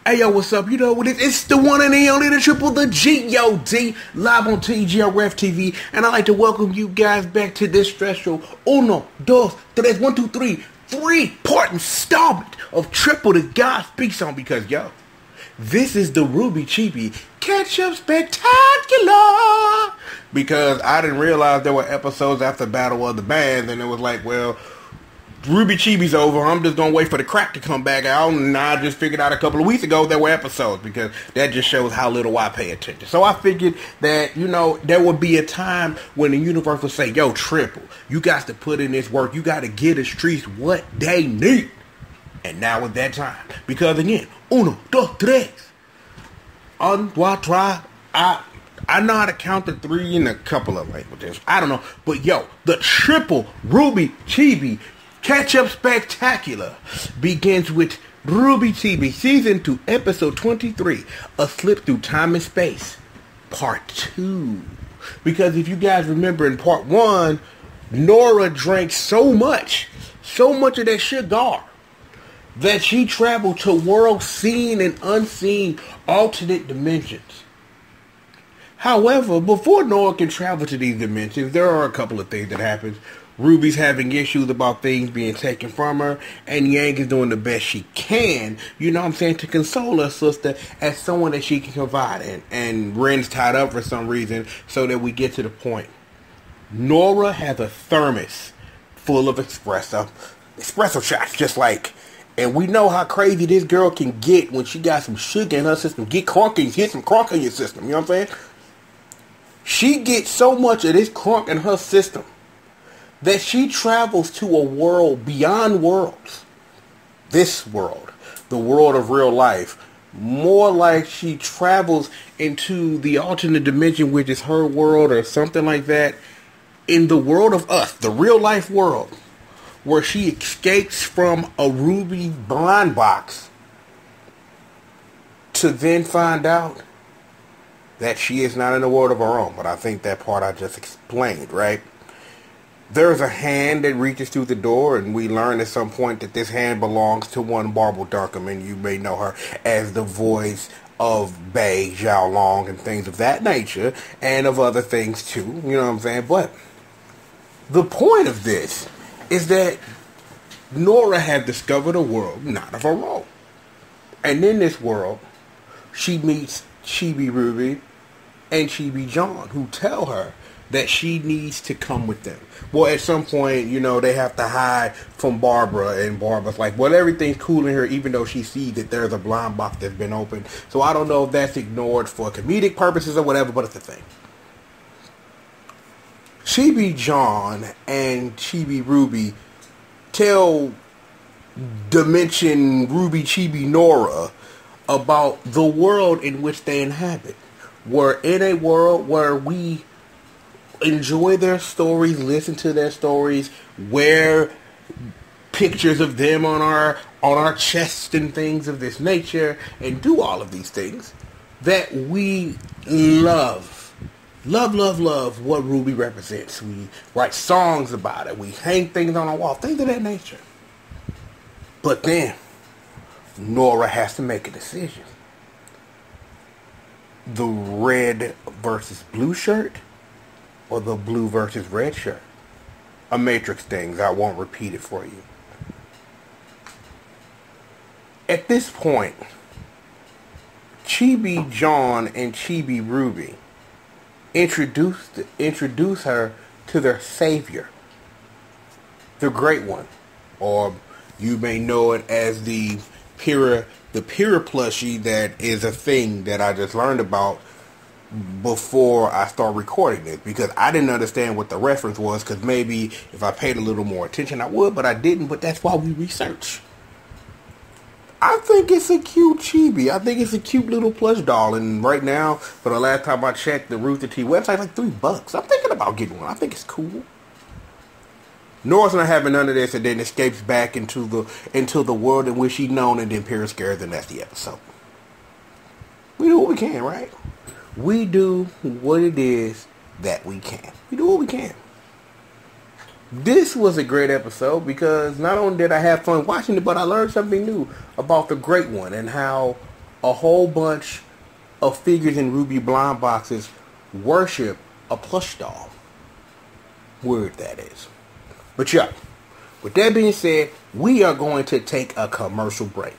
Hey yo, what's up? You know what it is? It's the one and the only, the triple, the G.O.D, live on TGRF TV, and I'd like to welcome you guys back to this special uno, dos, tres, 1, 2, 3, three-part installment of Triple the God Speaks On, because yo, this is the RWBY Chibi Catch-Up Spectacular! Because I didn't realize there were episodes after Battle of the Bands, and it was like, well, RWBY Chibi's over. I'm just gonna wait for the crack to come back out, and I just figured out a couple of weeks ago there were episodes, because that just shows how little I pay attention. So I figured that, you know, there would be a time when the universe would say, yo, Triple, you got to put in this work. You got to give the streets what they need. And now is that time. Because again, uno, dos, tres. Un, dos, tres. I know how to count to 3 in a couple of languages. I don't know. But yo, the triple RWBY Chibi Catch-Up Spectacular begins with RWBY Chibi Season 2, Episode 23, A Slip Through Time and Space, Part 2. Because if you guys remember in Part 1, Nora drank so much of that sugar, that she traveled to worlds seen and unseen alternate dimensions. However, before Nora can travel to these dimensions, there are a couple of things that happen. Ruby's having issues about things being taken from her, and Yang is doing the best she can, you know what I'm saying, to console her sister as someone that she can confide in. And Ren's tied up for some reason, so that we get to the point. Nora has a thermos full of espresso shots, just like, and we know how crazy this girl can get when she got some sugar in her system. Get some crunk in your system, you know what I'm saying? She gets so much of this crunk in her system that she travels to a world beyond worlds. This world, the world of real life. More like she travels into the alternate dimension, which is her world or something like that. In the world of us, the real life world, where she escapes from a RWBY blind box to then find out that she is not in the world of her own. But I think that part I just explained, right? There's a hand that reaches through the door, and we learn at some point that this hand belongs to one Barbara Durkham, and you may know her as the voice of Bei Xiaolong and things of that nature, and of other things too, you know what I'm saying? But the point of this is that Nora had discovered a world not of her own. And in this world, she meets Chibi RWBY and Chibi John, who tell her that she needs to come with them. Well, at some point, you know, they have to hide from Barbara, and Barbara's like, well, everything's cool in here, even though she sees that there's a blind box that's been opened. So I don't know if that's ignored for comedic purposes or whatever, but it's a thing. Chibi John and Chibi RWBY tell Dimension RWBY Chibi Nora about the world in which they inhabit. We're in a world where we enjoy their stories, listen to their stories, wear pictures of them on our chests and things of this nature, and do all of these things that we love what RWBY represents. We write songs about it, we hang things on our wall, things of that nature. But then Nora has to make a decision. The red versus blue shirt, or the blue versus red shirt. A Matrix things. I won't repeat it for you. At this point, Chibi John and Chibi RWBY introduce her to their savior, the Great One, or you may know it as the Pyrrha plushie that is a thing that I just learned about before I start recording this, because I didn't understand what the reference was, because maybe if I paid a little more attention I would, but I didn't. But that's why we research. I think it's a cute chibi. I think it's a cute little plush doll, and right now, for the last time I checked, the Rooster T website like $3. I'm thinking about getting one. I think it's cool. Nora's not having none of this, and then escapes back into the world in which she's known, and then Pyrrha scares, and that's the episode. We do what we can, right? We do what it is that we can. We do what we can. This was a great episode because not only did I have fun watching it, but I learned something new about the Great One and how a whole bunch of figures in RWBY blind boxes worship a plush doll. Weird that is. But yeah, with that being said, we are going to take a commercial break.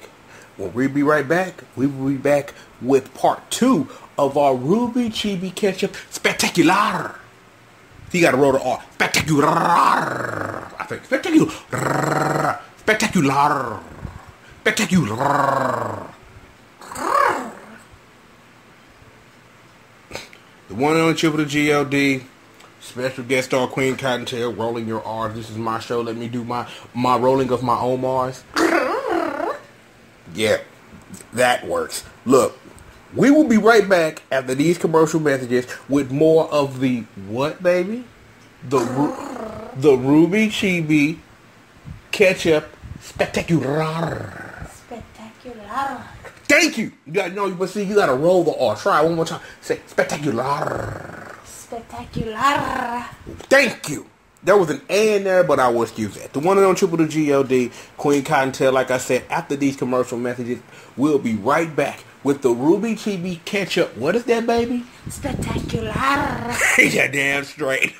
When we be right back, we will be back with part 2 of our RWBY Chibi Ketchup Spectacular. So you gotta roll the R. Spectacular. I think spectacular. Spectacular. Spectacular. The one and only chip of the G.O.D. Special guest star Queen Cottontail, rolling your R's. This is my show. Let me do my rolling of my own R's. Yeah, that works. Look, we will be right back after these commercial messages with more of the what, baby? The RWBY Chibi Ketchup Spectacular. Spectacular. Thank you. You gotta know, but see, you gotta roll the R. Try it one more time. Say spectacular. Spectacular. Thank you. There was an A in there, but I will excuse that. The one and only triple the G.O.D. Queen Cottontail, like I said, after these commercial messages, we'll be right back with the RWBY Chibi Ketchup. What is that, baby? Spectacular. You're damn straight.